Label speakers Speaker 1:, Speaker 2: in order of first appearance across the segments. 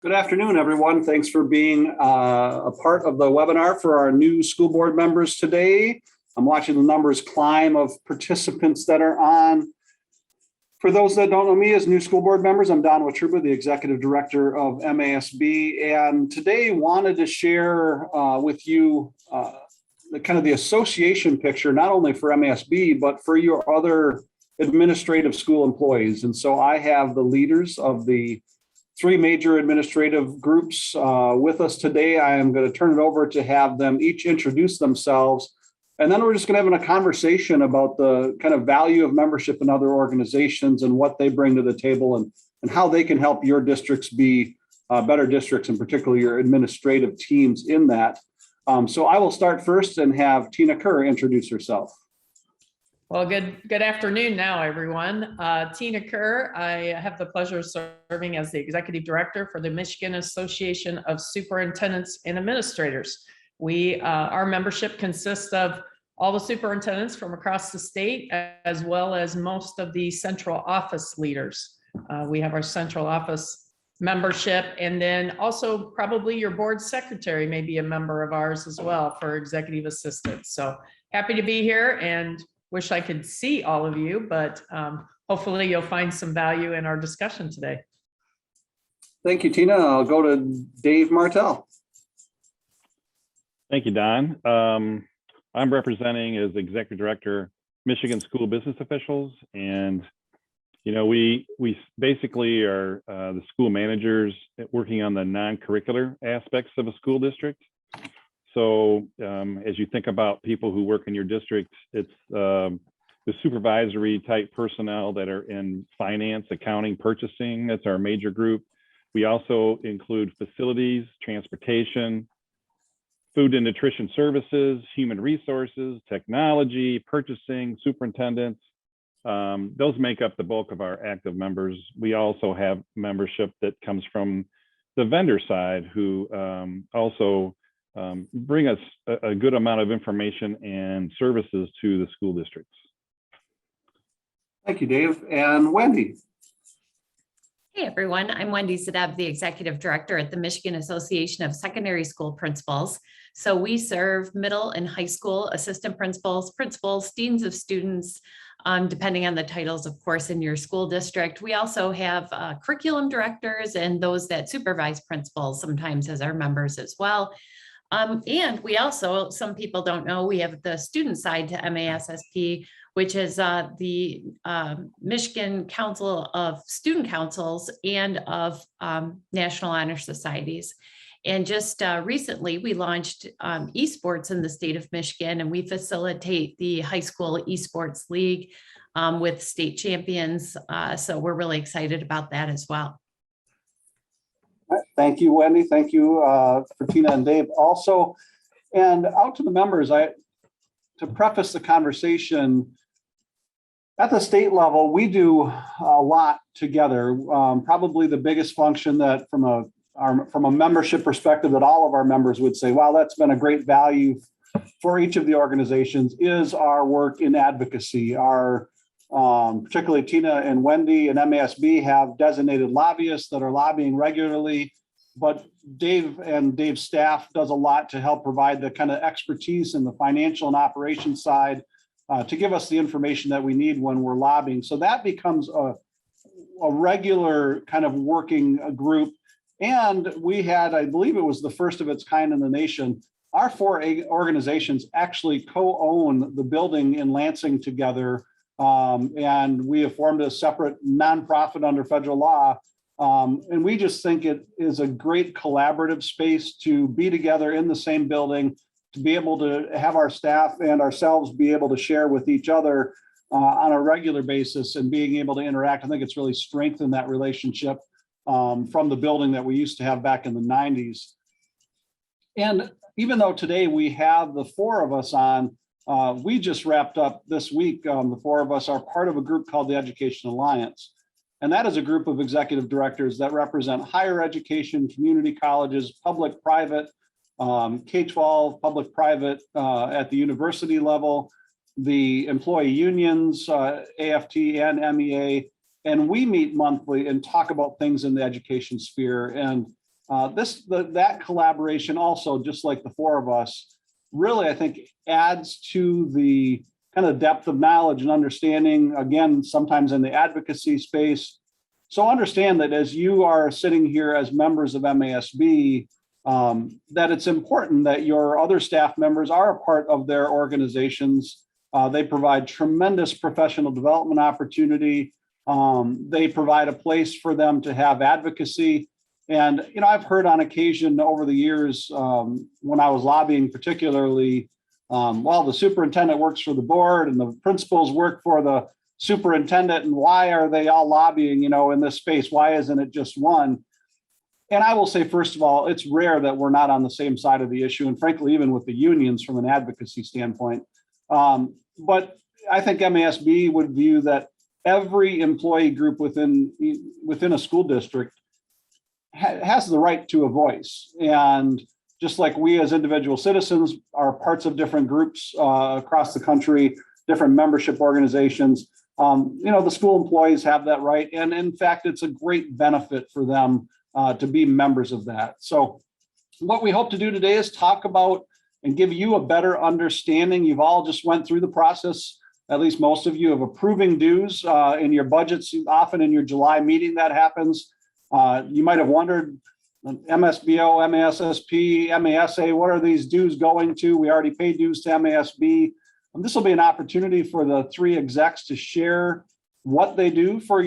Speaker 1: Good afternoon, everyone. Thanks for being a part of the webinar for our new school board members today. I'm watching the numbers climb of participants that are on. For those that don't know me as new school board members, I'm Don Watruba, the Executive Director of MASB, and today wanted to share with you the association picture, not only for MASB, but for your other administrative school employees. And so I have the leaders of the three major administrative groups with us today. I am going to turn it over to have them each introduce themselves. And then we're just going to have a conversation about the kind of value of membership in other organizations and what they bring to the table and how they can help your districts be better districts, and particularly your administrative teams in that. So I will start first and have Tina Kerr introduce herself.
Speaker 2: Well, good afternoon now, everyone. Tina Kerr, I have the pleasure of serving as the Executive Director for the Michigan Association of Superintendents and Administrators. Our membership consists of all the superintendents from across the state, as well as most of the central office leaders. We have our central office membership, and then also probably your board secretary may be a member of ours as well for executive assistants. So happy to be here and wish I could see all of you, but hopefully you'll find some value in our discussion today.
Speaker 1: Thank you, Tina. I'll go to Dave Martell.
Speaker 3: Thank you, Don. I'm representing as Executive Director, Michigan School Business Officials. And, you know, we basically are the school managers working on the non-curricular aspects of a school district. So as you think about people who work in your district, it's the supervisory type personnel that are in finance, accounting, purchasing. That's our major group. We also include facilities, transportation, food and nutrition services, human resources, technology, purchasing, superintendents. Those make up the bulk of our active members. We also have membership that comes from the vendor side who also bring us a good amount of information and services to the school districts.
Speaker 1: Thank you, Dave. And Wendy.
Speaker 4: Hey, everyone. I'm Wendy Sadeb, the Executive Director at the Michigan Association of Secondary School Principals. So we serve middle and high school assistant principals, deans of students, depending on the titles, of course, in your school district. We also have curriculum directors and those that supervise principals sometimes as our members as well. And we also, some people don't know, we have the student side to MASSP, which is the Michigan Council of Student Councils and of National Honor Societies. And just recently, we launched esports in the state of Michigan, and we facilitate the high school esports league with state champions. So we're really excited about that as well.
Speaker 1: Thank you, Wendy. Thank you for Tina and Dave also. And out to the members, to preface the conversation, at the state level, we do a lot together. Probably the biggest function that from a membership perspective that all of our members would say, wow, that's been a great value for each of the organizations is our work in advocacy. Particularly Tina and Wendy and MASB have designated lobbyists that are lobbying regularly, but Dave and Dave's staff does a lot to help provide the kind of expertise in the financial and operations side to give us the information that we need when we're lobbying. So that becomes a regular kind of working group. And we had, I believe it was the first of its kind in the nation, our four organizations actually co-own the building in Lansing together. And we have formed a separate nonprofit under federal law. And we just think it is a great collaborative space to be together in the same building, to be able to have our staff and ourselves be able to share with each other on a regular basis and being able to interact. I think it's really strengthened that relationship from the building that we used to have back in the 90s. And even though today we have the four of us on, we just wrapped up this week. The four of us are part of a group called the Education Alliance. And that is a group of executive directors that represent higher education, community colleges, public, private, K-12, public, private at the university level, the employee unions, AFT and MEA. And we meet monthly and talk about things in the education sphere. And that collaboration also, just like the four of us, really, I think, adds to the kind of depth of knowledge and understanding, again, sometimes in the advocacy space. So understand that as you are sitting here as members of MASB, that it's important that your other staff members are a part of their organizations. They provide tremendous professional development opportunity. They provide a place for them to have advocacy. And, I've heard on occasion over the years, when I was lobbying particularly, well, the superintendent works for the board and the principals work for the superintendent, and why are they all lobbying, in this space? Why isn't it just one? And I will say, first of all, it's rare that we're not on the same side of the issue. And frankly, even with the unions from an advocacy standpoint. But I think MASB would view that every employee group within a school district has the right to a voice. And just like we as individual citizens are parts of different groups across the country, different membership organizations, the school employees have that right. And in fact, it's a great benefit for them to be members of that. So what we hope to do today is talk about and give you a better understanding. You've all just went through the process, at least most of you, of approving dues in your budgets. Often in your July meeting that happens. You might have wondered, MSBO, MASSP, MASA, what are these dues going to? We already paid dues to MASB. And this will be an opportunity for the three execs to share what they do for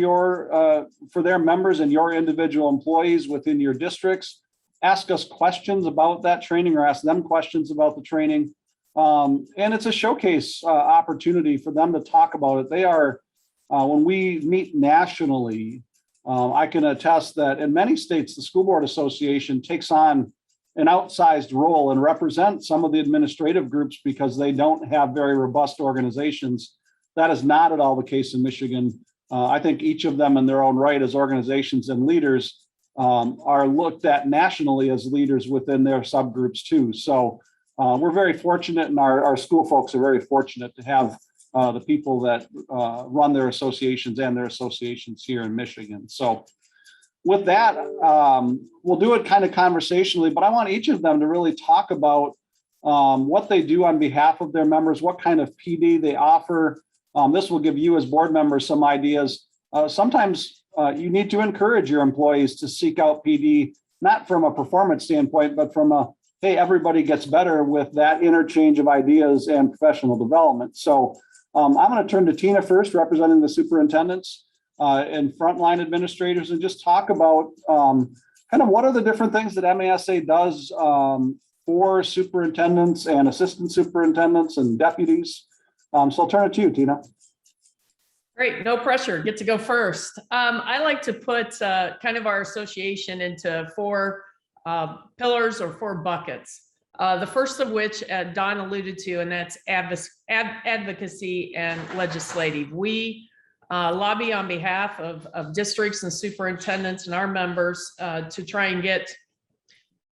Speaker 1: their members and your individual employees within your districts. Ask us questions about that training or ask them questions about the training. And it's a showcase opportunity for them to talk about it. They are, when we meet nationally, I can attest that in many states, the School Board Association takes on an outsized role and represents some of the administrative groups because they don't have very robust organizations. That is not at all the case in Michigan. I think each of them in their own right as organizations and leaders are looked at nationally as leaders within their subgroups too. So we're very fortunate, and our school folks are very fortunate to have the people that run their associations and their associations here in Michigan. So with that, we'll do it kind of conversationally, but I want each of them to really talk about what they do on behalf of their members, what kind of PD they offer. This will give you as board members some ideas. Sometimes you need to encourage your employees to seek out PD, not from a performance standpoint, but from a, hey, everybody gets better with that interchange of ideas and professional development. So I'm going to turn to Tina first, representing the superintendents and frontline administrators, and just talk about kind of what are the different things that MASA does for superintendents and assistant superintendents and deputies. So I'll turn it to you, Tina.
Speaker 2: Great, no pressure, get to go first. I like to put kind of our association into four pillars or four buckets. The first of which Don alluded to, and that's advocacy and legislative. We lobby on behalf of districts and superintendents and our members to try and get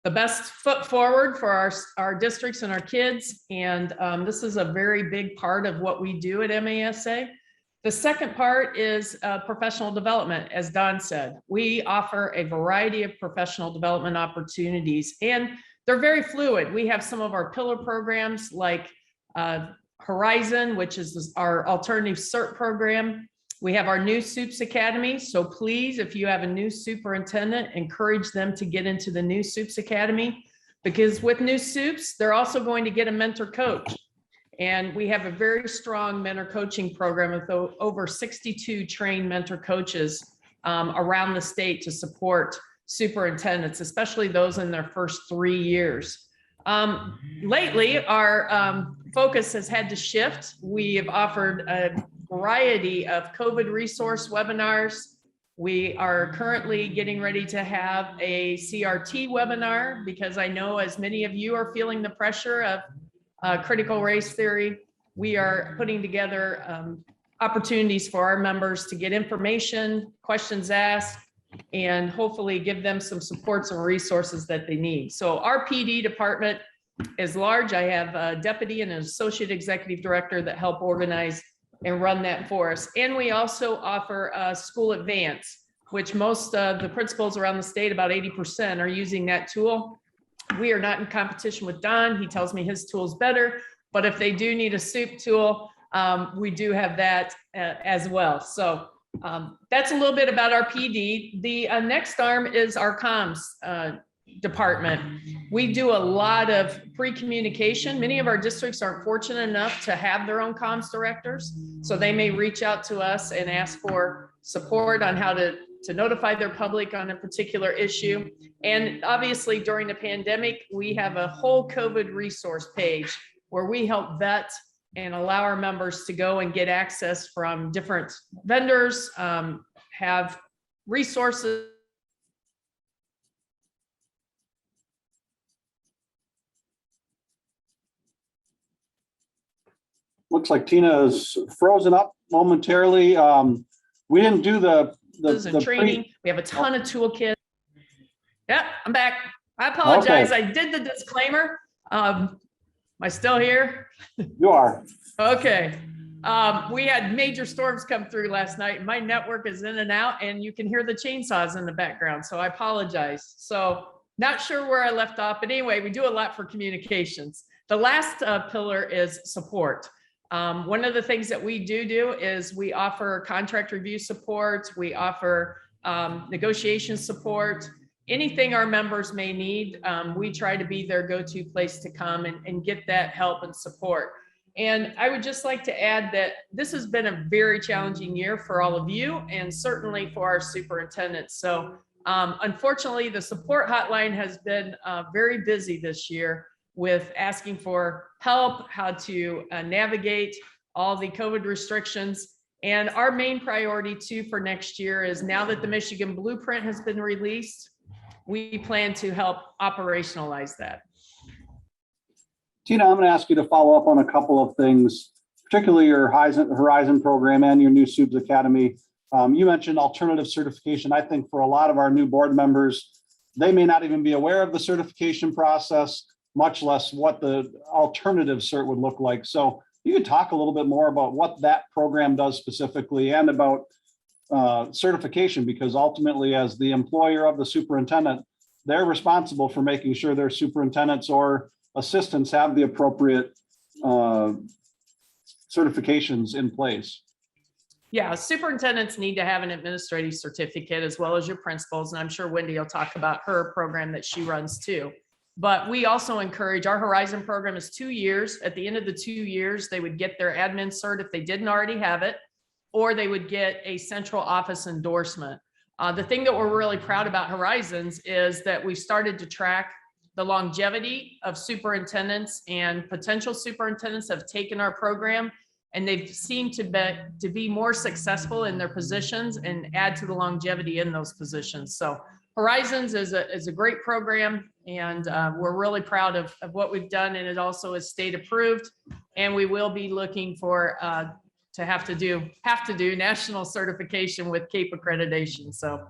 Speaker 2: the best foot forward for our districts and our kids. And this is a very big part of what we do at MASA. The second part is professional development. As Don said, we offer a variety of professional development opportunities, and they're very fluid. We have some of our pillar programs like Horizon, which is our alternative CERT program. We have our new Soups Academy. So please, if you have a new superintendent, encourage them to get into the new Soups Academy, because with new Soups, they're also going to get a mentor coach. And we have a very strong mentor coaching program with over 62 trained mentor coaches around the state to support superintendents, especially those in their first 3 years. Lately, our focus has had to shift. We have offered a variety of COVID resource webinars. We are currently getting ready to have a CRT webinar, because I know as many of you are feeling the pressure of critical race theory. We are putting together opportunities for our members to get information, questions asked, and hopefully give them some supports and resources that they need. So our PD department is large. I have a deputy and an associate executive director that help organize and run that for us. And we also offer School Advance, which most of the principals around the state, about 80%, are using that tool. We are not in competition with Don. He tells me his tool's better, but if they do need a soup tool, we do have that as well. So that's a little bit about our PD. The next arm is our comms department. We do a lot of pre-communication. Many of our districts aren't fortunate enough to have their own comms directors, so they may reach out to us and ask for support on how to notify their public on a particular issue. And obviously during the pandemic, we have a whole COVID resource page where we help vet and allow our members to go and get access from different vendors, have resources.
Speaker 1: Looks like Tina is frozen up momentarily. We didn't do the
Speaker 2: training. We have a ton of toolkits. Yeah, I'm back. I apologize.
Speaker 1: Okay.
Speaker 2: I did the disclaimer. Am I still here?
Speaker 1: You are.
Speaker 2: Okay. We had major storms come through last night. My network is in and out, and you can hear the chainsaws in the background. So I apologize. So not sure where I left off, but anyway, we do a lot for communications. The last pillar is support. One of the things that we do is we offer contract review support. We offer negotiation support. Anything our members may need, we try to be their go-to place to come and get that help and support. And I would just like to add that this has been a very challenging year for all of you and certainly for our superintendents. So unfortunately, the support hotline has been very busy this year with asking for help, how to navigate all the COVID restrictions. And our main priority too for next year is, now that the Michigan Blueprint has been released, we plan to help operationalize that.
Speaker 1: Tina, I'm going to ask you to follow up on a couple of things, particularly your Horizon program and your new SUBS Academy. You mentioned alternative certification. I think for a lot of our new board members, they may not even be aware of the certification process, much less what the alternative cert would look like. So you could talk a little bit more about what that program does specifically and about certification, because ultimately, as the employer of the superintendent, they're responsible for making sure their superintendents or assistants have the appropriate certifications in place.
Speaker 2: Yeah, superintendents need to have an administrative certificate as well as your principals. And I'm sure Wendy will talk about her program that she runs too. But we also encourage, our Horizon program is 2 years. At the end of the 2 years, they would get their admin cert if they didn't already have it, or they would get a central office endorsement. The thing that we're really proud about Horizons is that we started to track the longevity of superintendents, and potential superintendents have taken our program and they've seemed to be more successful in their positions and add to the longevity in those positions. So Horizons is a great program, and we're really proud of what we've done, and it also is state approved, and we will be looking for to have to do national certification with CAPE accreditation. So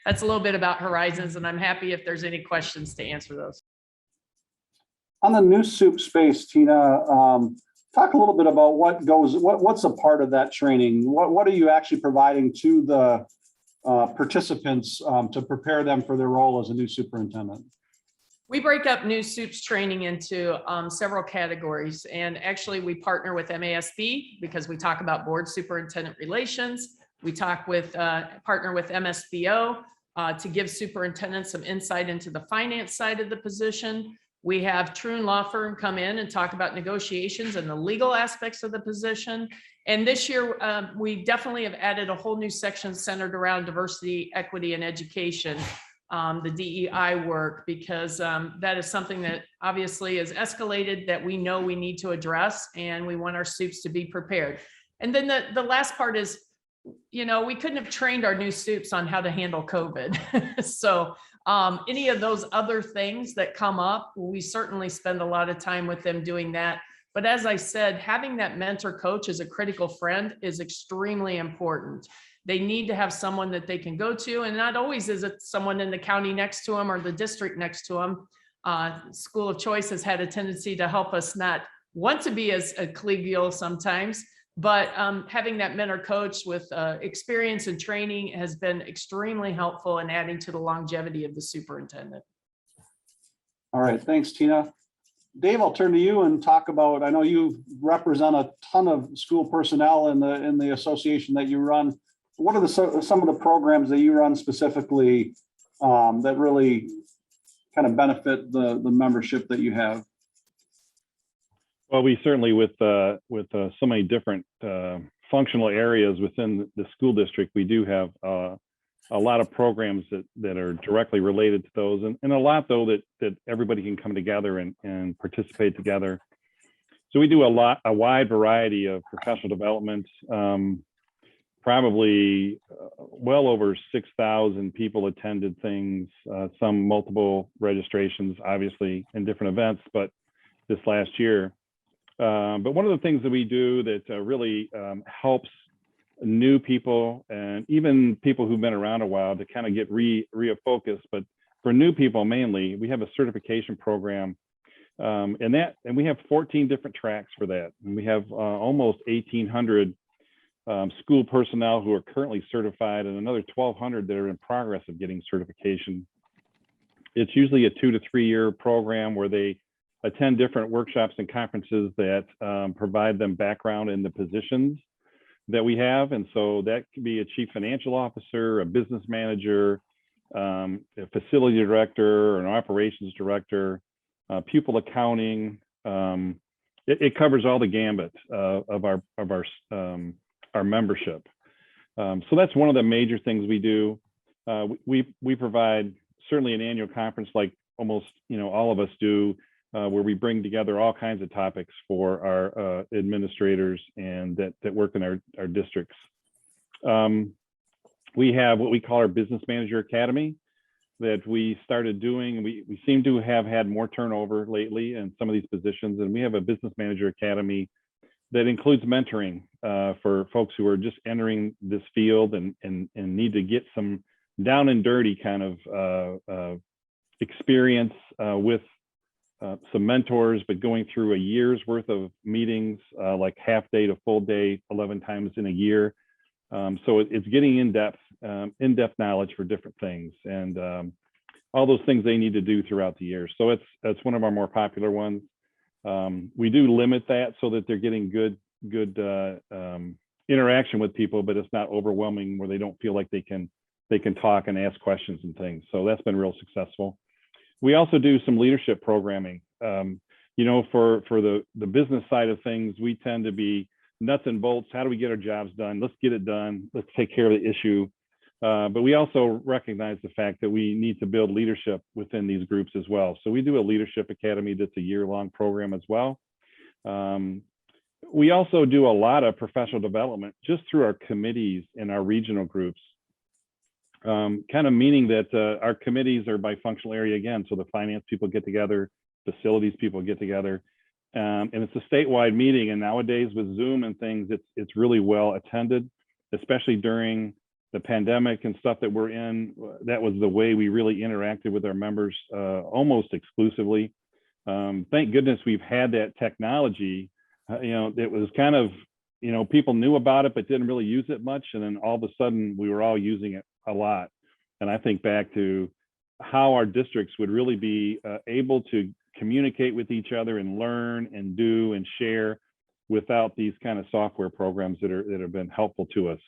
Speaker 2: that's a little bit about Horizons, and I'm happy if there's any questions to answer those.
Speaker 1: On the new soup space, Tina, talk a little bit about what's a part of that training. What are you actually providing to the participants to prepare them for their role as a new superintendent?
Speaker 2: We break up new soups training into several categories, and actually we partner with MASB because we talk about board superintendent relations. We partner with MSBO to give superintendents some insight into the finance side of the position. We have Troon Law Firm come in and talk about negotiations and the legal aspects of the position. And this year, we definitely have added a whole new section centered around diversity, equity, and education, the DEI work, because that is something that obviously is escalated that we know we need to address, and we want our soups to be prepared. And then the last part is, we couldn't have trained our new soups on how to handle COVID. So any of those other things that come up, we certainly spend a lot of time with them doing that. But as I said, having that mentor coach as a critical friend is extremely important. They need to have someone that they can go to, and not always is it someone in the county next to them or the district next to them. School of Choice has had a tendency to help us not want to be as collegial sometimes, But having that mentor coach with experience and training has been extremely helpful in adding to the longevity of the superintendent.
Speaker 1: All right, thanks, Tina. Dave, I'll turn to you and talk about, I know you represent a ton of school personnel in the association that you run. What are some of the programs that you run specifically that really kind of benefit the membership that you have?
Speaker 3: Well, we certainly, with so many different functional areas within the school district, we do have a lot of programs that are directly related to those, and a lot though that everybody can come together and participate together. So we do a wide variety of professional development. Probably well over 6,000 people attended things, some multiple registrations, obviously in different events, but this last year. But one of the things that we do that really helps new people and even people who've been around a while to kind of get refocused, but for new people mainly, we have a certification program, and we have 14 different tracks for that. And we have almost 1,800 school personnel who are currently certified, and another 1,200 that are in progress of getting certification. It's usually a 2 to 3 year program where they attend different workshops and conferences that provide them background in the positions that we have. And so that could be a chief financial officer, a business manager, a facility director, or an operations director, pupil accounting. It covers all the gambit of our membership. So that's one of the major things we do. We provide certainly an annual conference like almost all of us do, where we bring together all kinds of topics for our administrators and that work in our districts. We have what we call our Business Manager Academy that we started doing. We seem to have had more turnover lately in some of these positions, and we have a Business Manager Academy that includes mentoring for folks who are just entering this field and need to get some down and dirty kind of experience with some mentors, but going through a year's worth of meetings, like half day to full day, 11 times in a year. So it's getting in-depth knowledge for different things, and all those things they need to do throughout the year. So it's one of our more popular ones. We do limit that so that they're getting good interaction with people, but it's not overwhelming where they don't feel like they can talk and ask questions and things. So that's been real successful. We also do some leadership programming. For the business side of things, we tend to be nuts and bolts. How do we get our jobs done? Let's get it done. Let's take care of the issue. But we also recognize the fact that we need to build leadership within these groups as well. So we do a leadership academy that's a year-long program as well. We also do a lot of professional development just through our committees and our regional groups. Kind of meaning that our committees are by functional area again. So the finance people get together, facilities people get together, and it's a statewide meeting. And nowadays with Zoom and things, it's really well attended, especially during the pandemic and stuff that we're in. That was the way we really interacted with our members almost exclusively. Thank goodness we've had that technology. It was kind of, people knew about it, but didn't really use it much. And then all of a sudden we were all using it a lot. And I think back to how our districts would really be able to communicate with each other and learn and do and share without these kind of software programs that have been helpful to us.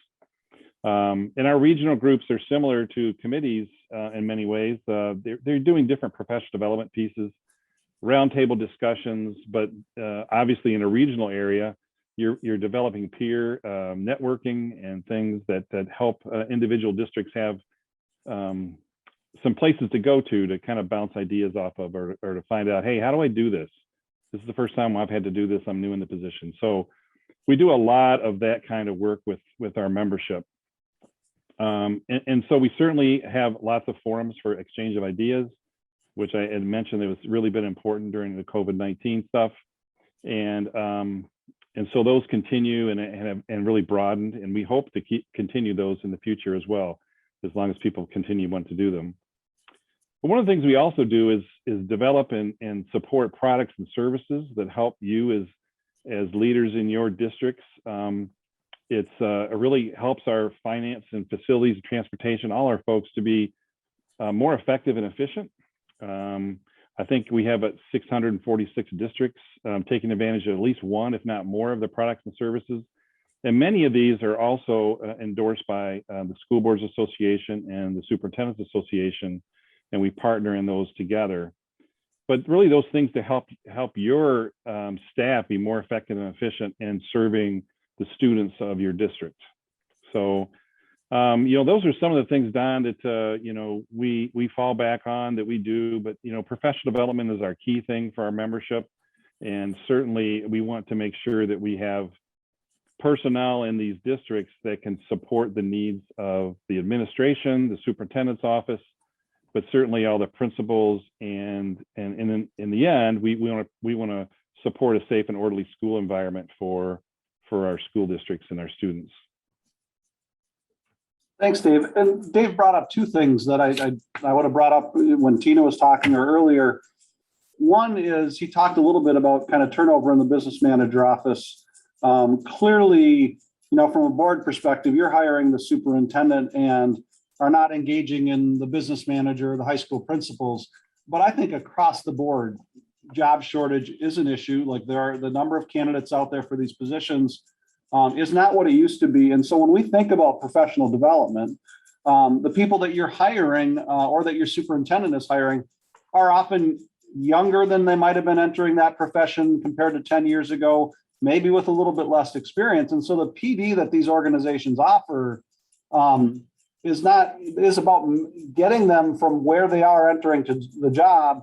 Speaker 3: And our regional groups are similar to committees in many ways. They're doing different professional development pieces, roundtable discussions, but obviously in a regional area, you're developing peer networking and things that help individual districts have some places to go to kind of bounce ideas off of, or to find out, hey, how do I do this? This is the first time I've had to do this. I'm new in the position. So we do a lot of that kind of work with our membership. And so we certainly have lots of forums for exchange of ideas, which I had mentioned it was really been important during the COVID-19 stuff. And so those continue and really broadened, and we hope to continue those in the future as well, as long as people continue wanting to do them. But one of the things we also do is develop and support products and services that help you as as leaders in your districts. It really helps our finance and facilities, transportation, all our folks to be more effective and efficient. I think we have 646 districts taking advantage of at least one, if not more, of the products and services. And many of these are also endorsed by the School Boards Association and the Superintendents Association, and we partner in those together. But really those things to help your staff be more effective and efficient in serving the students of your district. So, those are some of the things, Don, that, we fall back on, that we do, but, professional development is our key thing for our membership. And certainly we want to make sure that we have personnel in these districts that can support the needs of the administration, the superintendent's office, but certainly all the principals, and in the end, we want to support a safe and orderly school environment for our school districts and our students.
Speaker 1: Thanks, Dave. And Dave brought up two things that I would have brought up when Tina was talking earlier. One is he talked a little bit about kind of turnover in the business manager office. Clearly, from a board perspective, you're hiring the superintendent and are not engaging in the business manager, the high school principals. But I think across the board, job shortage is an issue. Like the number of candidates out there for these positions is not what it used to be. And so when we think about professional development, the people that you're hiring or that your superintendent is hiring are often younger than they might have been entering that profession compared to 10 years ago, maybe with a little bit less experience. And so the PD that these organizations offer is about getting them from where they are entering to the job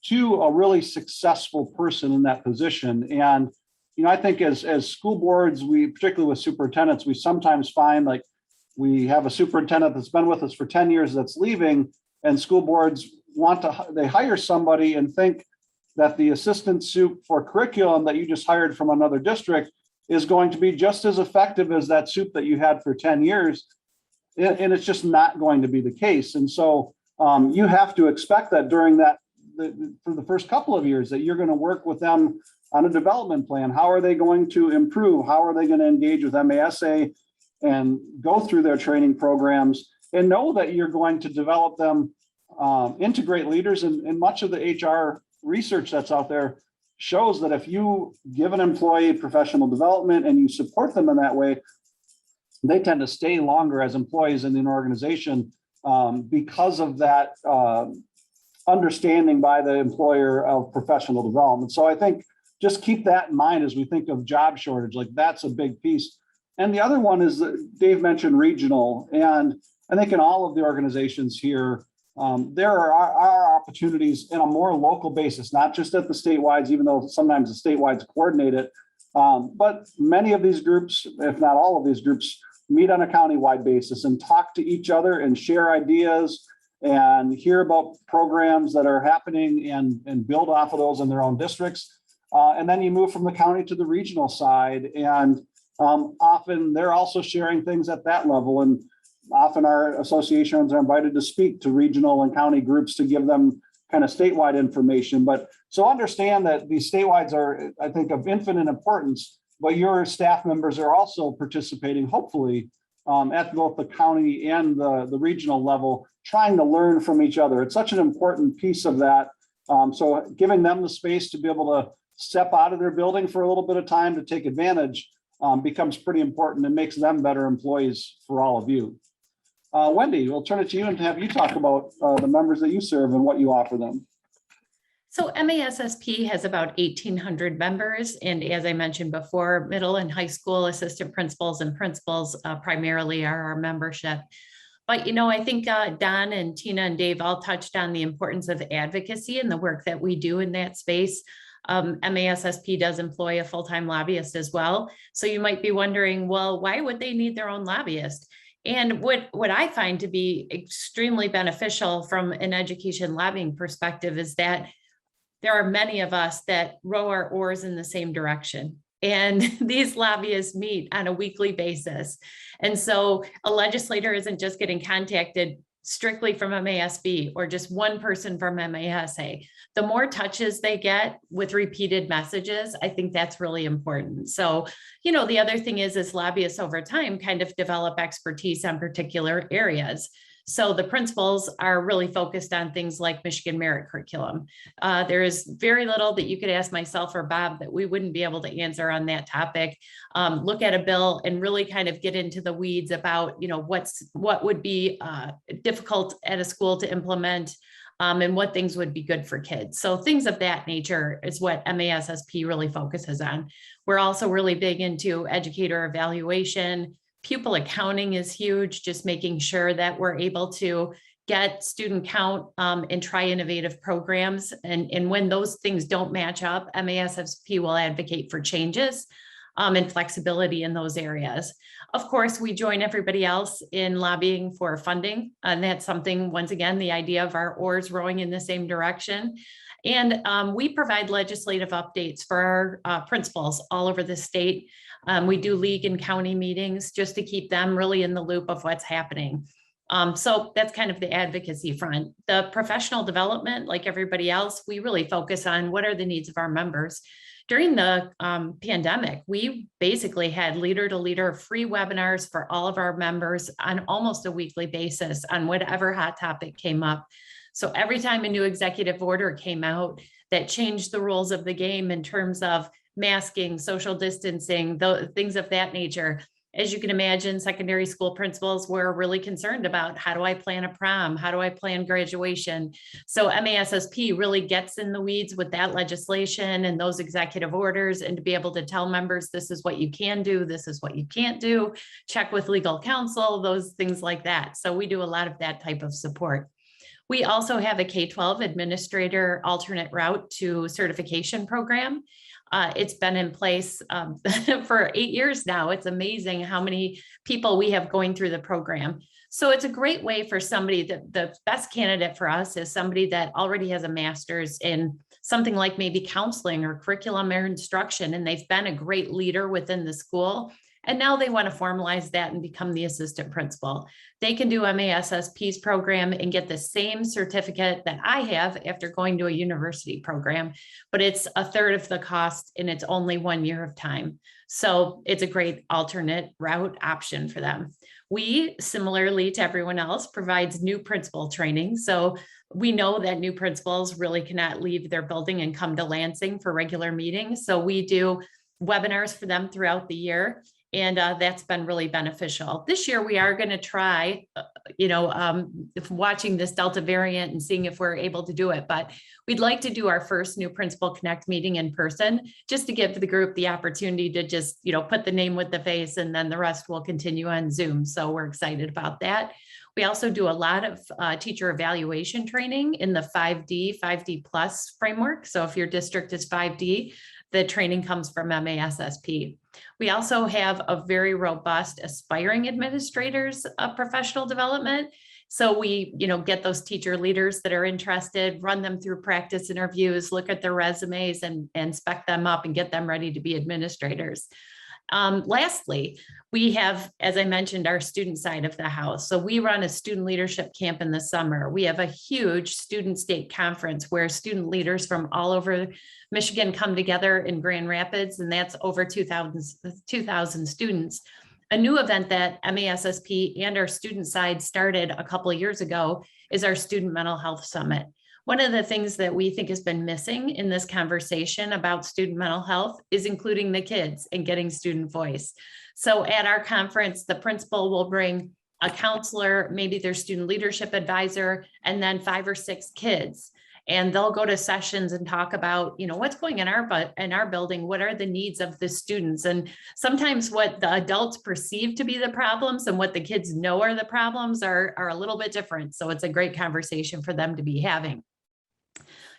Speaker 1: to a really successful person in that position. And, I think as school boards, particularly with superintendents, we sometimes find like we have a superintendent that's been with us for 10 years that's leaving, and school boards they hire somebody and think that the assistant sup for curriculum that you just hired from another district is going to be just as effective as that sup that you had for 10 years. And it's just not going to be the case. And so you have to expect that during for the first couple of years that you're going to work with them on a development plan. How are they going to improve? How are they going to engage with MASA and go through their training programs, and know that you're going to develop them into great leaders? And much of the HR research that's out there shows that if you give an employee professional development and you support them in that way, they tend to stay longer as employees in an organization because of that understanding by the employer of professional development. So I think just keep that in mind as we think of job shortage. Like that's a big piece. And the other one is that Dave mentioned regional. And I think in all of the organizations here, there are opportunities in a more local basis, not just at the statewide, even though sometimes the statewide coordinate it. But many of these groups, if not all of these groups, meet on a countywide basis and talk to each other and share ideas and hear about programs that are happening and build off of those in their own districts. And then you move from the county to the regional side. And often they're also sharing things at that level. And often our associations are invited to speak to regional and county groups to give them kind of statewide information. But so understand that these statewides are, I think, of infinite importance, but your staff members are also participating, hopefully, at both the county and the regional level, trying to learn from each other. It's such an important piece of that. So giving them the space to be able to step out of their building for a little bit of time to take advantage becomes pretty important and makes them better employees for all of you. Wendy, we'll turn it to you and have you talk about the members that you serve and what you offer them.
Speaker 4: So MASSP has about 1,800 members. And as I mentioned before, middle and high school assistant principals and principals primarily are our membership. But, I think Don and Tina and Dave all touched on the importance of advocacy and the work that we do in that space. MASSP does employ a full-time lobbyist as well. So you might be wondering, well, why would they need their own lobbyist? And what I find to be extremely beneficial from an education lobbying perspective is that there are many of us that row our oars in the same direction. And these lobbyists meet on a weekly basis. And so a legislator isn't just getting contacted strictly from MASB or just one person from MASA. The more touches they get with repeated messages, I think that's really important. So, you know, the other thing is lobbyists over time kind of develop expertise on particular areas. So the principals are really focused on things like Michigan merit curriculum. There is very little that you could ask myself or Bob that we wouldn't be able to answer on that topic. Look at a bill and really kind of get into the weeds about, you know, what would be difficult at a school to implement, and what things would be good for kids. So things of that nature is what MASSP really focuses on. We're also really big into educator evaluation. Pupil accounting is huge, just making sure that we're able to get student count and try innovative programs. And when those things don't match up, MASSP will advocate for changes and flexibility in those areas. Of course, we join everybody else in lobbying for funding. And that's something, once again, the idea of our oars rowing in the same direction. And we provide legislative updates for our principals all over the state. We do league and county meetings just to keep them really in the loop of what's happening. So that's kind of the advocacy front. The professional development, like everybody else, we really focus on what are the needs of our members. During the pandemic, we basically had leader-to-leader free webinars for all of our members on almost a weekly basis on whatever hot topic came up. So every time a new executive order came out that changed the rules of the game in terms of masking, social distancing, things of that nature. As you can imagine, secondary school principals were really concerned about how do I plan a prom? How do I plan graduation? So MASSP really gets in the weeds with that legislation and those executive orders, and to be able to tell members, this is what you can do, this is what you can't do, check with legal counsel, those things like that. So we do a lot of that type of support. We also have a K-12 administrator alternate route to certification program. It's been in place for 8 years now. It's amazing how many people we have going through the program. So it's a great way for somebody that the best candidate for us is somebody that already has a master's in something like maybe counseling or curriculum or instruction, and they've been a great leader within the school. And now they want to formalize that and become the assistant principal. They can do MASSP's program and get the same certificate that I have after going to a university program, but it's a third of the cost and it's only 1 year of time. So it's a great alternate route option for them. We, similarly to everyone else, provides new principal training. So we know that new principals really cannot leave their building and come to Lansing for regular meetings. So we do webinars for them throughout the year. And that's been really beneficial. This year, we are going to try, watching this Delta variant and seeing if we're able to do it. But we'd like to do our first new Principal Connect meeting in person, just to give the group the opportunity to just, put the name with the face, and then the rest will continue on Zoom. So we're excited about that. We also do a lot of teacher evaluation training in the 5D plus framework. So if your district is 5D, the training comes from MASSP. We also have a very robust aspiring administrators professional development. So we, get those teacher leaders that are interested, run them through practice interviews, look at their resumes and spec them up and get them ready to be administrators. Lastly, we have, as I mentioned, our student side of the house. So we run a student leadership camp in the summer. We have a huge student state conference where student leaders from all over Michigan come together in Grand Rapids, and that's over 2,000 students. A new event that MASSP and our student side started a couple of years ago is our Student Mental Health Summit. One of the things that we think has been missing in this conversation about student mental health is including the kids and getting student voice. So at our conference, the principal will bring a counselor, maybe their student leadership advisor, and then 5 or 6 kids. And they'll go to sessions and talk about, what's going in our building, what are the needs of the students? And sometimes what the adults perceive to be the problems and what the kids know are the problems are a little bit different. So it's a great conversation for them to be having.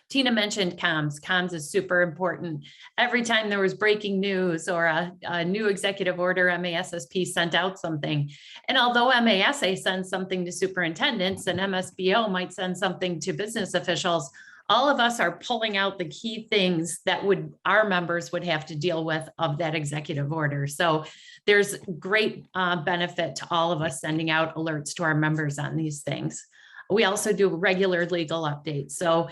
Speaker 4: Tina mentioned comms. Comms is super important. Every time there was breaking news or a new executive order, MASSP sent out something. And although MASA sends something to superintendents and MSBO might send something to business officials, all of us are pulling out the key things that our members would have to deal with of that executive order. So there's great benefit to all of us sending out alerts to our members on these things. We also do regular legal updates. So,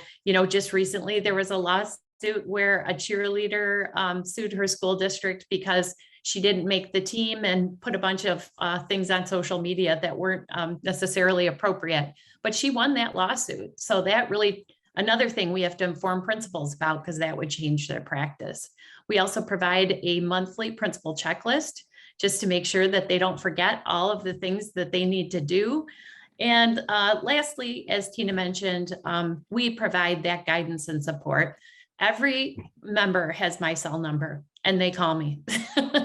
Speaker 4: just recently there was a lawsuit where a cheerleader sued her school district because she didn't make the team and put a bunch of things on social media that weren't necessarily appropriate, but she won that lawsuit. So that really, another thing we have to inform principals about, because that would change their practice. We also provide a monthly principal checklist just to make sure that they don't forget all of the things that they need to do. And lastly, as Tina mentioned, we provide that guidance and support. Every member has my cell number and they call me.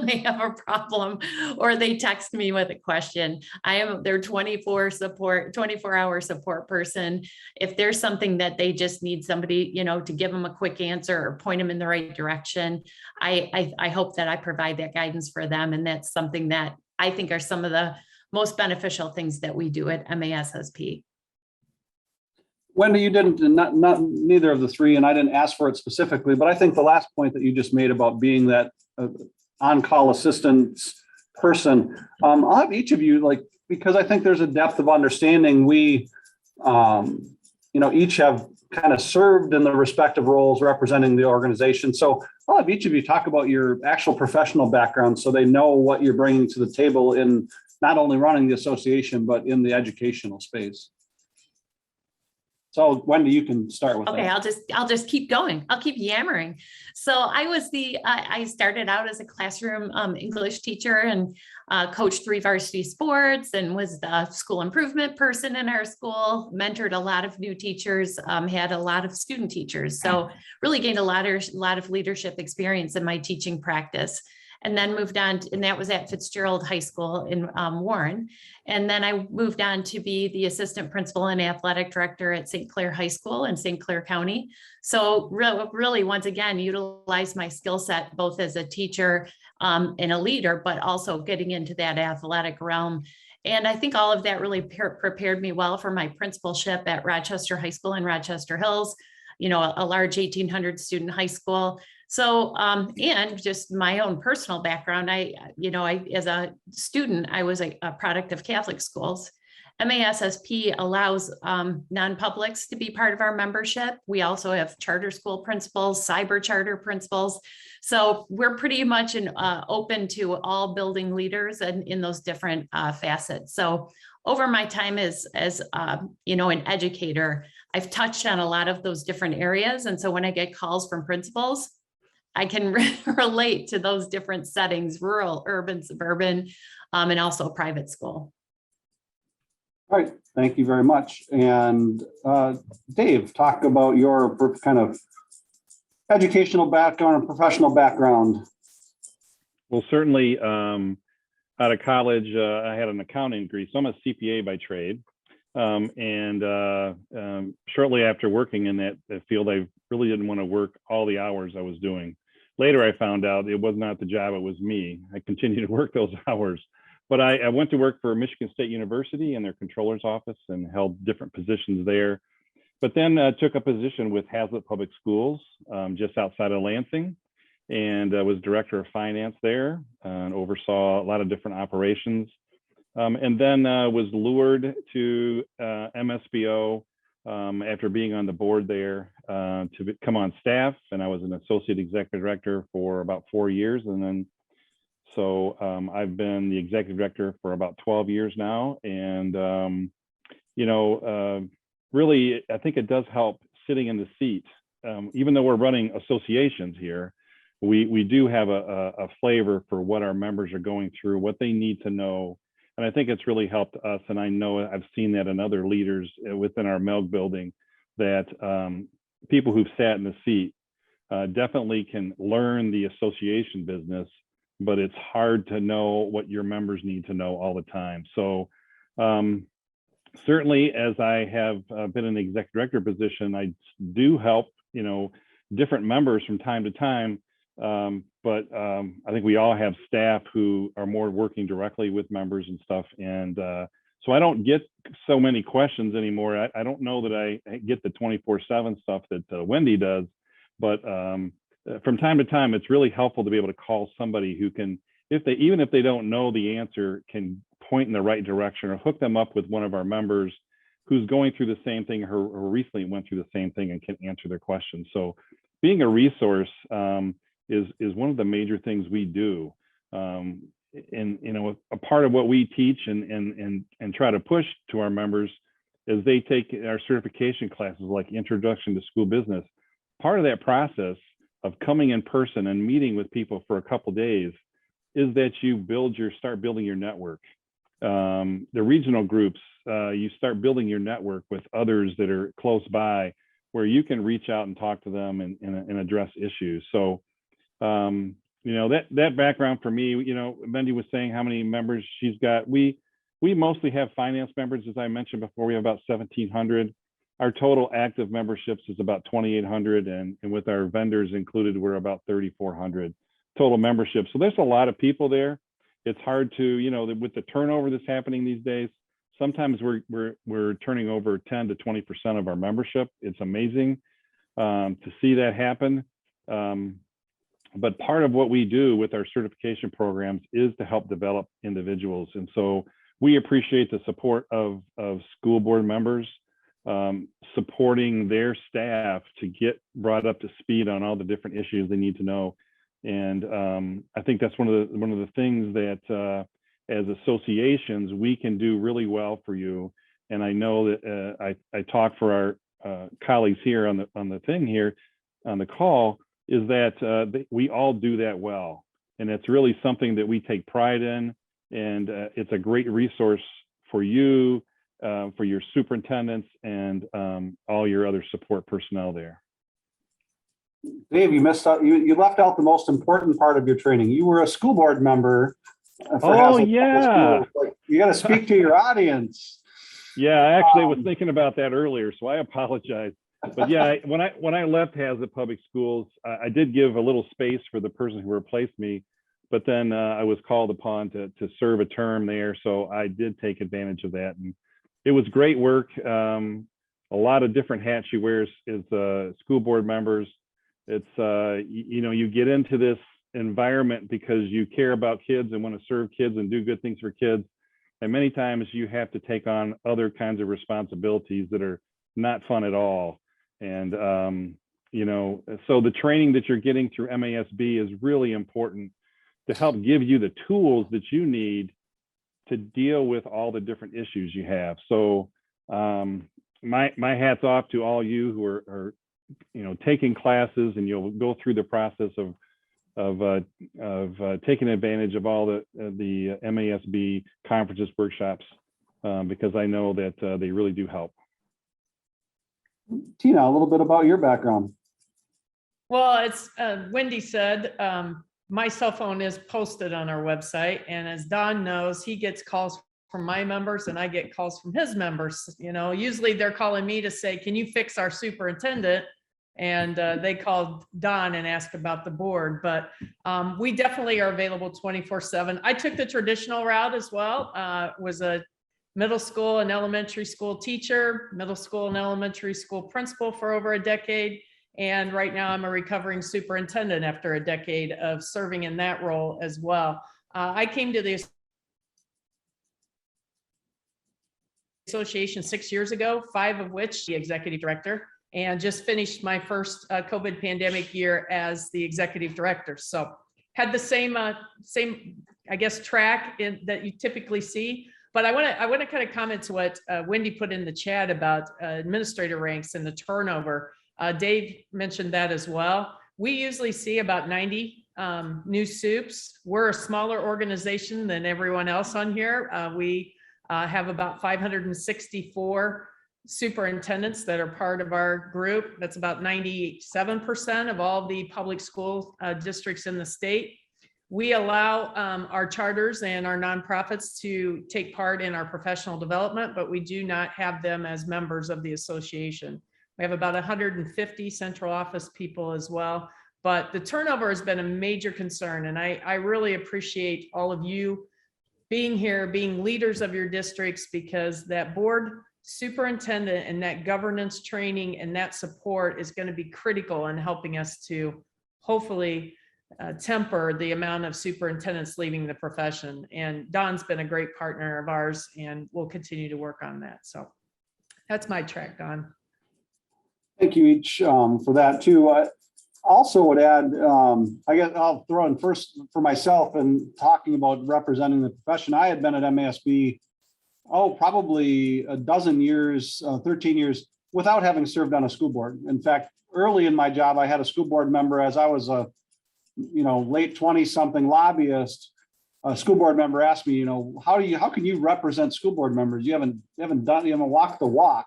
Speaker 4: They have a problem or they text me with a question. I am their 24-hour support person. If there's something that they just need somebody, to give them a quick answer or point them in the right direction, I hope that I provide that guidance for them. And that's something that I think are some of the most beneficial things that we do at MASSP.
Speaker 1: Wendy, you didn't, not neither of the three, and I didn't ask for it specifically, but I think the last point that you just made about being that on-call assistance person, I'll have each of you, because I think there's a depth of understanding. We, each have kind of served in the respective roles representing the organization. So I'll have each of you talk about your actual professional background so they know what you're bringing to the table in not only running the association, but in the educational space. So Wendy, you can start with
Speaker 4: Okay,
Speaker 1: that.
Speaker 4: I'll just keep going. I'll keep yammering. So I started out as a classroom English teacher and coached 3 varsity sports and was the school improvement person in our school, mentored a lot of new teachers, had a lot of student teachers. So really gained a lot of leadership experience in my teaching practice. And then moved on, and that was at Fitzgerald High School in Warren. And then I moved on to be the assistant principal and athletic director at St. Clair High School in St. Clair County. So really, once again, utilize my skill set, both as a teacher and a leader, but also getting into that athletic realm. And I think all of that really prepared me well for my principalship at Rochester High School in Rochester Hills, a large 1,800 student high school. So, and just my own personal background, I as a student, I was a product of Catholic schools. MASSP allows non-publics to be part of our membership. We also have charter school principals, cyber charter principals. So we're pretty much open to all building leaders and in those different facets. So over my time as an educator, I've touched on a lot of those different areas. And so when I get calls from principals, I can relate to those different settings, rural, urban, suburban, and also private school.
Speaker 1: All right, thank you very much. And Dave, talk about your kind of educational background and professional background.
Speaker 3: Well, certainly out of college, I had an accounting degree, so I'm a CPA by trade. Shortly after working in that field, I really didn't want to work all the hours I was doing. Later, I found out it was not the job, it was me. I continued to work those hours. But I went to work for Michigan State University in their controller's office and held different positions there. But then took a position with Hazlet Public Schools just outside of Lansing, and was director of finance there and oversaw a lot of different operations. And then was lured to MSBO after being on the board there to come on staff. And I was an associate executive director for about 4 years. And then, so I've been the executive director for about 12 years now. And, really, I think it does help sitting in the seat. Even though we're running associations here, we do have a flavor for what our members are going through, what they need to know. And I think it's really helped us. And I know I've seen that in other leaders within our MELG building, that people who've sat in the seat definitely can learn the association business, but it's hard to know what your members need to know all the time. So certainly, as I have been in the executive director position, I do help, different members from time to time. But I think we all have staff who are more working directly with members and stuff. And So I don't get so many questions anymore. I don't know that I get the 24/7 stuff that Wendy does, but from time to time, it's really helpful to be able to call somebody who can, even if they don't know the answer, can point in the right direction or hook them up with one of our members who's going through the same thing or recently went through the same thing and can answer their questions. So being a resource is one of the major things we do. And a part of what we teach and try to push to our members is they take our certification classes like Introduction to School Business. Part of that process of coming in person and meeting with people for a couple of days is that you start building your network. The regional groups, you start building your network with others that are close by where you can reach out and talk to them and address issues. So that background for me, Wendy was saying how many members she's got. We mostly have finance members, as I mentioned before. We have about 1,700. Our total active memberships is about 2,800, and with our vendors included, we're about 3,400 total memberships. So there's a lot of people there. It's hard to, with the turnover that's happening these days, sometimes we're turning over 10 to 20% of our membership. It's amazing to see that happen. But part of what we do with our certification programs is to help develop individuals. And so we appreciate the support of school board members, supporting their staff to get brought up to speed on all the different issues they need to know. And I think that's one of the things that as associations, we can do really well for you. And I know that I talk for our colleagues here on the thing here on the call, is that we all do that well. And it's really something that we take pride in. And it's a great resource for you, for your superintendents, and all your other support personnel there.
Speaker 1: Dave, you missed out. You left out the most important part of your training. You were a school board member.
Speaker 3: Oh, yeah.
Speaker 1: Like, you got to speak to your audience.
Speaker 3: Yeah, I actually was thinking about that earlier, so I apologize. But yeah, when I left Hazlet Public Schools, I did give a little space for the person who replaced me, but then I was called upon to serve a term there, so I did take advantage of that, and it was great work. A lot of different hats she wears as school board members. It's you get into this environment because you care about kids and want to serve kids and do good things for kids, and many times you have to take on other kinds of responsibilities that are not fun at all. And so the training that you're getting through MASB is really important to help give you the tools that you need to deal with all the different issues you have. So my hat's off to all you who are taking classes, and you'll go through the process of taking advantage of all the MASB conferences, workshops, because I know that they really do help.
Speaker 1: Tina, a little bit about your background.
Speaker 2: Well, it's Wendy said, my cell phone is posted on our website. And as Don knows, he gets calls from my members and I get calls from his members. Usually they're calling me to say, can you fix our superintendent? And they called Don and asked about the board, but we definitely are available 24/7. I took the traditional route as well, was a middle school and elementary school teacher, middle school and elementary school principal for over a decade. And right now I'm a recovering superintendent after a decade of serving in that role as well. I came to the association 6 years ago, 5 of which the executive director, and just finished my first COVID pandemic year as the executive director. So had the same, I guess, track that you typically see. But I want to kind of comment to what Wendy put in the chat about administrator ranks and the turnover. Dave mentioned that as well. We usually see about 90 new soups. We're a smaller organization than everyone else on here. We have about 564 superintendents that are part of our group. That's about 97% of all the public school districts in the state. We allow our charters and our nonprofits to take part in our professional development, but we do not have them as members of the association. We have about 150 central office people as well, but the turnover has been a major concern. And I really appreciate all of you being here, being leaders of your districts, because that board superintendent and that governance training and that support is going to be critical in helping us to hopefully temper the amount of superintendents leaving the profession. And Don's been a great partner of ours, and we'll continue to work on that. So that's my track, Don.
Speaker 1: Thank you each for that too. I also would add, I guess I'll throw in first for myself and talking about representing the profession. I had been at MASB, probably a dozen years, 13 years without having served on a school board. In fact, early in my job, I had a school board member as I was a late 20-something lobbyist. A school board member asked me, how can you represent school board members? You haven't walked the walk.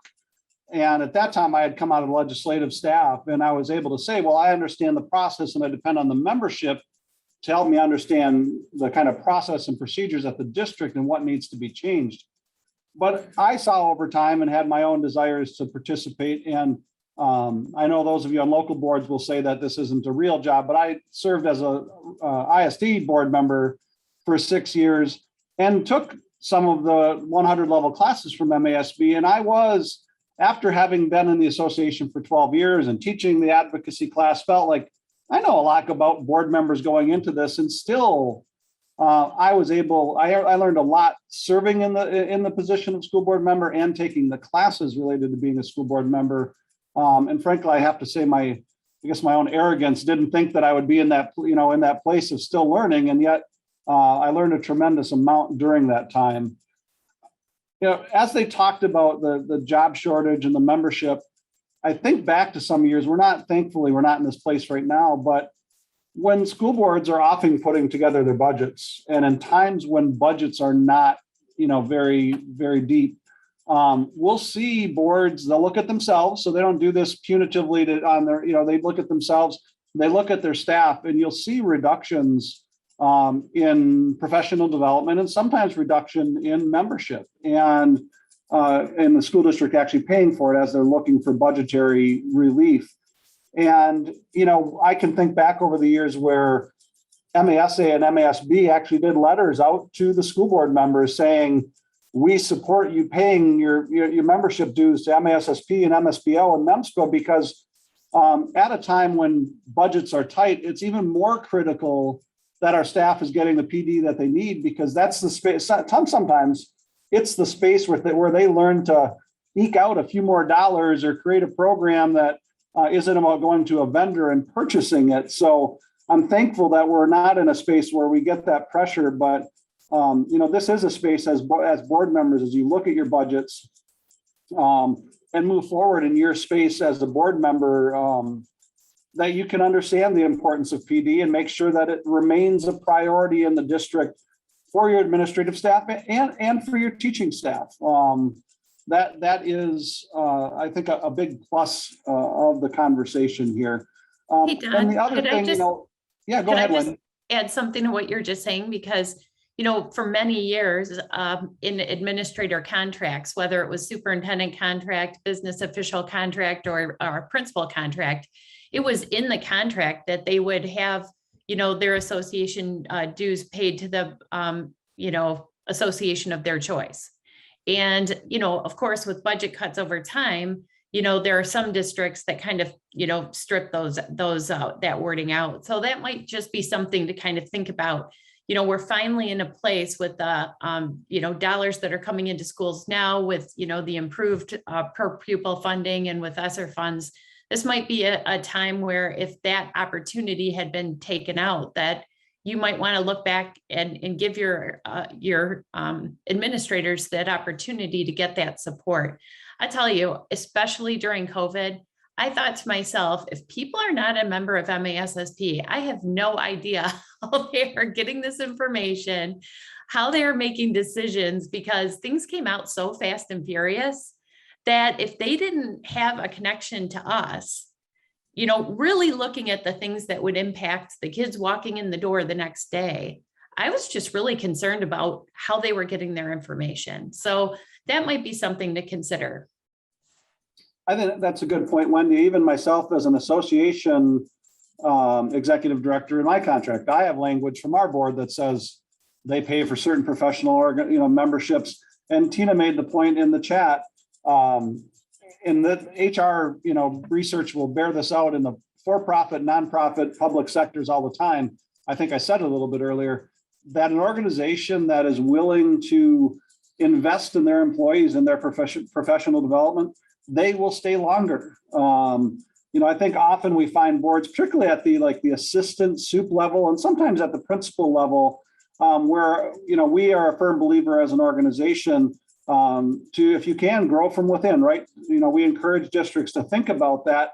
Speaker 1: And at that time, I had come out of the legislative staff, and I was able to say, well, I understand the process, and I depend on the membership to help me understand the kind of process and procedures at the district and what needs to be changed. But I saw over time and had my own desires to participate. And I know those of you on local boards will say that this isn't a real job, but I served as a ISD board member for 6 years and took some of the 100 level classes from MASB. And I was, after having been in the association for 12 years and teaching the advocacy class, felt like I know a lot about board members going into this, and still I learned a lot serving in the position of school board member and taking the classes related to being a school board member. And frankly, I have to say I guess my own arrogance didn't think that I would be in that, in that place of still learning. And yet I learned a tremendous amount during that time. As they talked about the job shortage and the membership, I think back to some years, we're not in this place right now, but when school boards are often putting together their budgets, and in times when budgets are not, very, very deep, we'll see boards, they'll look at themselves. So they don't do this punitively they look at themselves, they look at their staff, and you'll see reductions in professional development and sometimes reduction in membership, and the school district actually paying for it as they're looking for budgetary relief. And, I can think back over the years where MASA and MASB actually did letters out to the school board members saying, we support you paying your membership dues to MASSP and MSBO and MEMSBO, because at a time when budgets are tight, it's even more critical that our staff is getting the PD that they need, because that's the space. Sometimes it's the space where they learn to eke out a few more dollars or create a program that isn't about going to a vendor and purchasing it. So I'm thankful that we're not in a space where we get that pressure, but this is a space as board members, as you look at your budgets and move forward in your space as a board member, that you can understand the importance of PD and make sure that it remains a priority in the district for your administrative staff and for your teaching staff. That is, I think, a big plus of the conversation here.
Speaker 4: Hey, Don,
Speaker 1: and the other thing, go ahead, Wendy.
Speaker 4: Add something to what you're just saying, because for many years in administrator contracts, whether it was superintendent contract, business official contract, or principal contract, it was in the contract that they would have, their association dues paid to the, association of their choice. And, of course, with budget cuts over time, there are some districts that kind of, strip those out, that wording out. So that might just be something to kind of think about. We're finally in a place with the, dollars that are coming into schools now with, the improved per pupil funding and with ESSER funds. This might be a time where if that opportunity had been taken out, that you might want to look back and give your administrators that opportunity to get that support. I tell you, especially during COVID, I thought to myself, if people are not a member of MASSP, I have no idea how they are getting this information, how they are making decisions, because things came out so fast and furious that if they didn't have a connection to us, really looking at the things that would impact the kids walking in the door the next day, I was just really concerned about how they were getting their information. So that might be something to consider.
Speaker 1: I think that's a good point, Wendy. Even myself as an association executive director in my contract, I have language from our board that says They pay for certain professional memberships. And Tina made the point in the chat, and the HR, research will bear this out in the for-profit, nonprofit, public sectors all the time. I think I said it a little bit earlier, that an organization that is willing to invest in their employees and their professional development, they will stay longer. I think often we find boards, particularly at the assistant soup level, and sometimes at the principal level, where we are a firm believer as an organization to, if you can, grow from within, right? We encourage districts to think about that,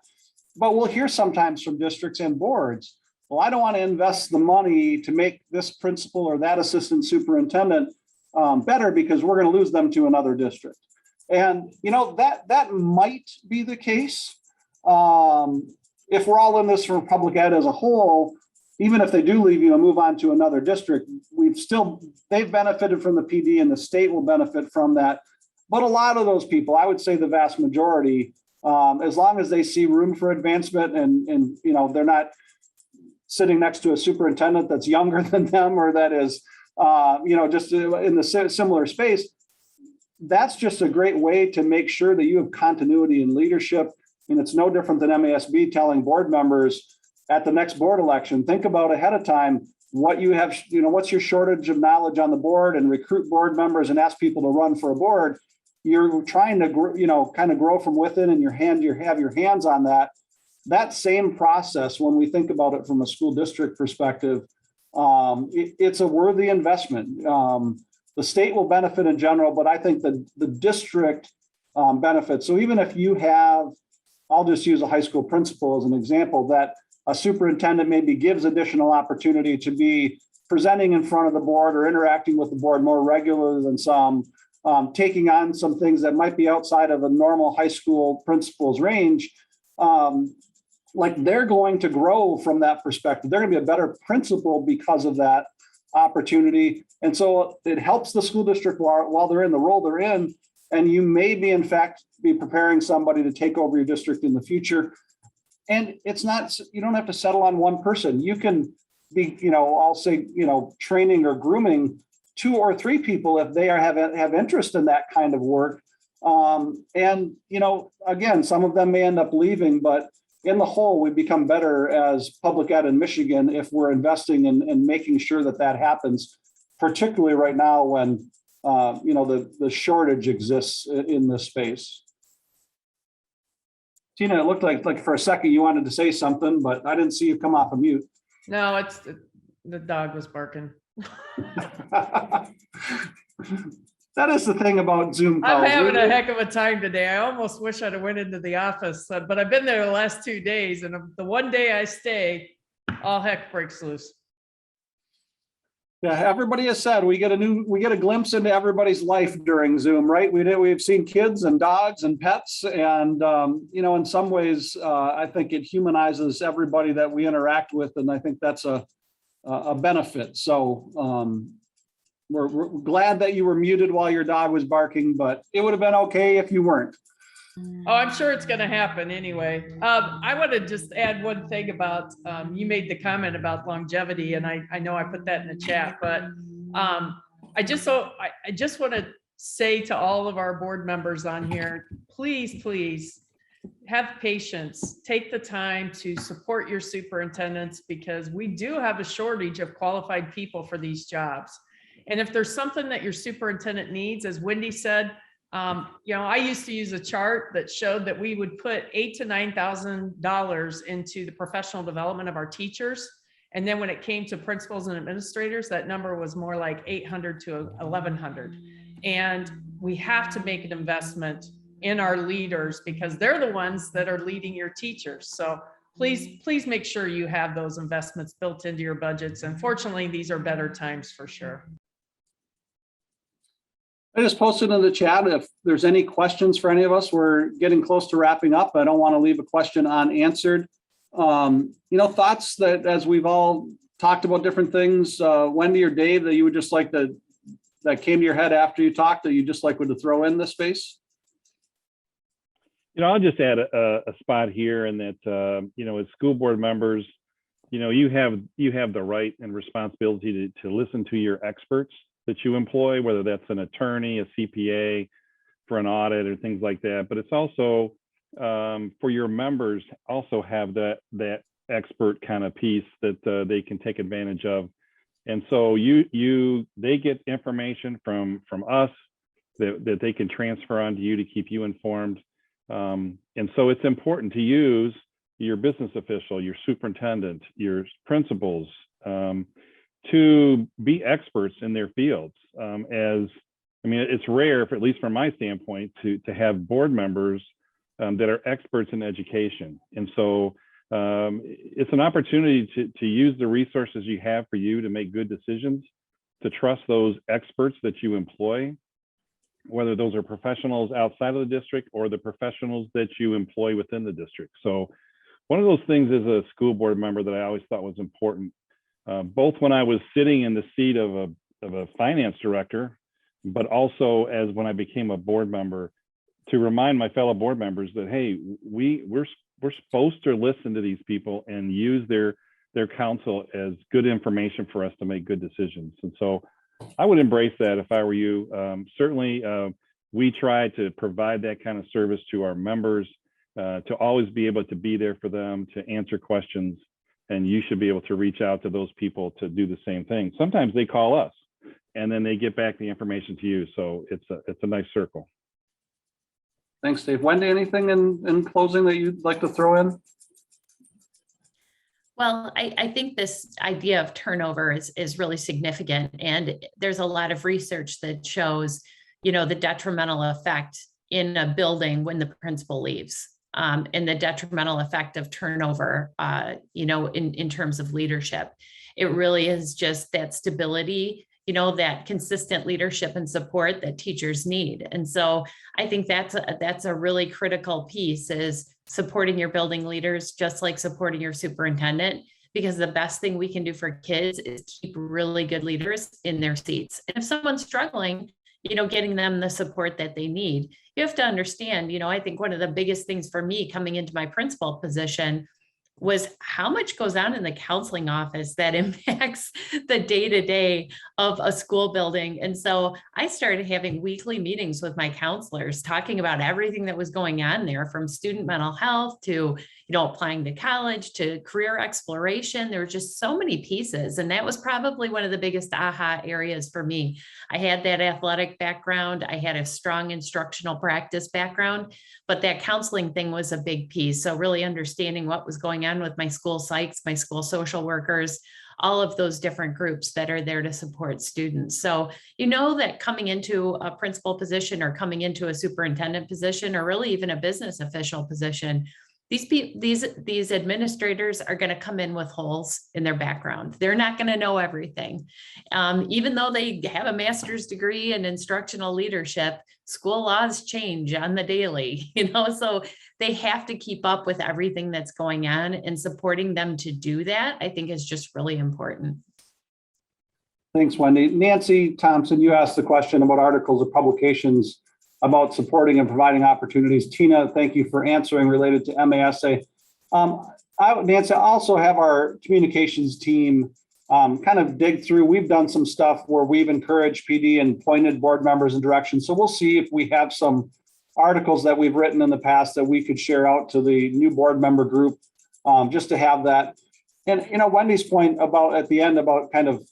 Speaker 1: but we'll hear sometimes from districts and boards, well, I don't want to invest the money to make this principal or that assistant superintendent better because we're going to lose them to another district. And that might be the case if we're all in this for public ed as a whole. Even if they do leave move on to another district, they've benefited from the PD and the state will benefit from that. But a lot of those people, I would say the vast majority, as long as they see room for advancement and they're not sitting next to a superintendent that's younger than them or that is, just in the similar space, that's just a great way to make sure that you have continuity in leadership. And it's no different than MASB telling board members, at the next board election, think about ahead of time what you have, what's your shortage of knowledge on the board, and recruit board members and ask people to run for a board. You're trying to, kind of grow from within, and you have your hands on that. That same process, when we think about it from a school district perspective, it's a worthy investment. The state will benefit in general, but I think the district benefits. So even if you have, I'll just use a high school principal as an example, that a superintendent maybe gives additional opportunity to be presenting in front of the board or interacting with the board more regularly than some, taking on some things that might be outside of a normal high school principal's range. They're going to grow from that perspective. They're going to be a better principal because of that opportunity. And so it helps the school district while they're in the role they're in. And you may be, in fact, be preparing somebody to take over your district in the future. And it's not, you don't have to settle on one person. You can be, I'll say, training or grooming 2 or 3 people if they have interest in that kind of work. And, again, some of them may end up leaving, but in the whole, we become better as public ed in Michigan if we're investing in making sure that happens, particularly right now when, the shortage exists in this space. Tina, it looked like for a second you wanted to say something, but I didn't see you come off of mute.
Speaker 2: No, it's the dog was barking.
Speaker 1: That is the thing about Zoom calls.
Speaker 2: I'm having a heck of a time today. I almost wish I'd have went into the office, but I've been there the last 2 days, and the one day I stay, all heck breaks loose.
Speaker 1: Yeah, everybody has said we get a glimpse into everybody's life during Zoom, right? We've seen kids and dogs and pets, and in some ways, I think it humanizes everybody that we interact with, and I think that's a benefit. So we're glad that you were muted while your dog was barking, but it would have been okay if you weren't.
Speaker 2: Oh, I'm sure it's going to happen anyway. I want to just add one thing about, you made the comment about longevity, and I know I put that in the chat, but I just want to say to all of our board members on here, please have patience. Take the time to support your superintendents, because we do have a shortage of qualified people for these jobs. And if there's something that your superintendent needs, as Wendy said, I used to use a chart that showed that we would put $8,000 to $9,000 into the professional development of our teachers. And then when it came to principals and administrators, that number was more like $800 to $1,100. And we have to make an investment in our leaders, because they're the ones that are leading your teachers. So please make sure you have those investments built into your budgets. Unfortunately, these are better times for sure.
Speaker 1: I just posted in the chat if there's any questions for any of us. We're getting close to wrapping up. I don't want to leave a question unanswered. Thoughts that, as we've all talked about different things, Wendy or Dave, that you would just like that came to your head after you talked, that you just like would to throw in this space?
Speaker 3: I'll just add a spot here, and that, as school board members, you have the right and responsibility to listen to your experts that you employ, whether that's an attorney, a CPA for an audit or things like that. But it's also for your members also have that expert kind of piece that they can take advantage of. And so they get information from us that they can transfer on to you to keep you informed. And so it's important to use your business official, your superintendent, your principals to be experts in their fields. It's rare, at least from my standpoint, to have board members that are experts in education. And so it's an opportunity to use the resources you have for you to make good decisions, to trust those experts that you employ, whether those are professionals outside of the district or the professionals that you employ within the district. So one of those things as a school board member that I always thought was important, both when I was sitting in the seat of a finance director, but also as when I became a board member, to remind my fellow board members that, hey, we're supposed to listen to these people and use their counsel as good information for us to make good decisions. And so I would embrace that if I were you. Certainly, we try to provide that kind of service to our members, to always be able to be there for them, to answer questions, and you should be able to reach out to those people to do the same thing. Sometimes they call us, and then they get back the information to you. So it's a nice circle.
Speaker 1: Thanks, Dave. Wendy, anything in closing that you'd like to throw in?
Speaker 4: Well, I think this idea of turnover is really significant. And there's a lot of research that shows, the detrimental effect in a building when the principal leaves, and the detrimental effect of turnover, in terms of leadership. It really is just that stability, that consistent leadership and support that teachers need. And so I think that's a really critical piece, is supporting your building leaders, just like supporting your superintendent, because the best thing we can do for kids is keep really good leaders in their seats. And if someone's struggling, getting them the support that they need. You have to understand, I think one of the biggest things for me coming into my principal position was how much goes on in the counseling office that impacts the day-to-day of a school building. And so I started having weekly meetings with my counselors, talking about everything that was going on there, from student mental health to, applying to college, to career exploration. There were just so many pieces. And that was probably one of the biggest aha areas for me. I had that athletic background. I had a strong instructional practice background, but that counseling thing was a big piece. So really understanding what was going on with my school psychs, my school social workers, all of those different groups that are there to support students. So, that coming into a principal position or coming into a superintendent position, or really even a business official position, these administrators are going to come in with holes in their background. They're not going to know everything. Even though they have a master's degree in instructional leadership, school laws change on the daily, so they have to keep up with everything that's going on, and supporting them to do that, I think, is just really important.
Speaker 1: Thanks, Wendy. Nancy Thompson, you asked the question about articles or publications about supporting and providing opportunities. Tina, thank you for answering related to MASA. Nancy, I also have our communications team kind of dig through. We've done some stuff where we've encouraged PD and pointed board members in direction. So we'll see if we have some articles that we've written in the past that we could share out to the new board member group, just to have that. And, Wendy's point about at the end about kind of,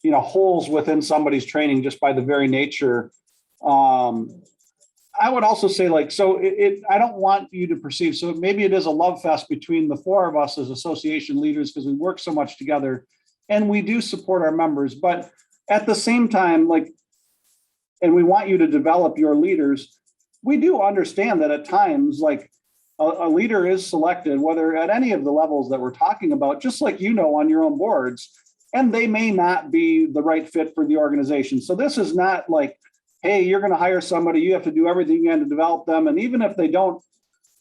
Speaker 1: holes within somebody's training just by the very nature. I would also say, I don't want you to perceive, so maybe it is a love fest between the four of us as association leaders, because we work so much together and we do support our members. But at the same time, and we want you to develop your leaders, we do understand that at times, a leader is selected, whether at any of the levels that we're talking about, just like on your own boards, and they may not be the right fit for the organization. So this is not hey, you're going to hire somebody, you have to do everything you can to develop them. And even if they don't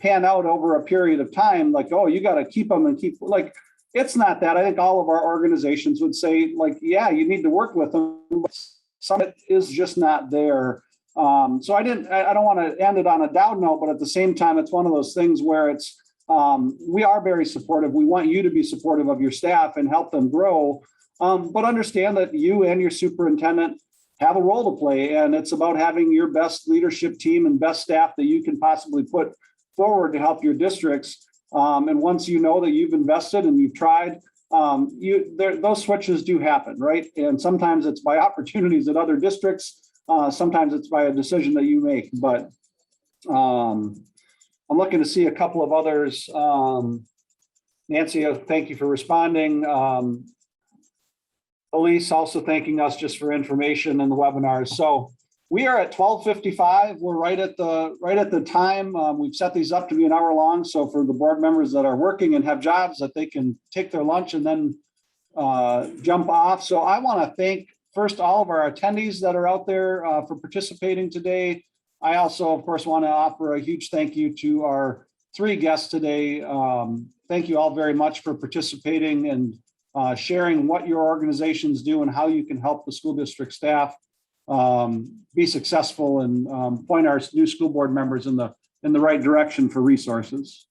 Speaker 1: pan out over a period of time, you got to keep them and it's not that. I think all of our organizations would say, yeah, you need to work with them, but some of it is just not there. So I don't want to end it on a down note, but at the same time, it's one of those things where it's, we are very supportive. We want you to be supportive of your staff and help them grow. But understand that you and your superintendent have a role to play, and it's about having your best leadership team and best staff that you can possibly put forward to help your districts. And once you know that you've invested and you've tried, those switches do happen, right? And sometimes it's by opportunities at other districts. Sometimes it's by a decision that you make. But I'm looking to see a couple of others. Nancy, thank you for responding. Elise also thanking us just for information in the webinars. So we are at 12:55. We're right at the time. We've set these up to be an hour long. So for the board members that are working and have jobs, that they can take their lunch and then jump off. So I want to thank first all of our attendees that are out there for participating today. I also, of course, want to offer a huge thank you to our 3 guests today. Thank you all very much for participating and sharing what your organizations do and how you can help the school district staff be successful and point our new school board members in the right direction for resources.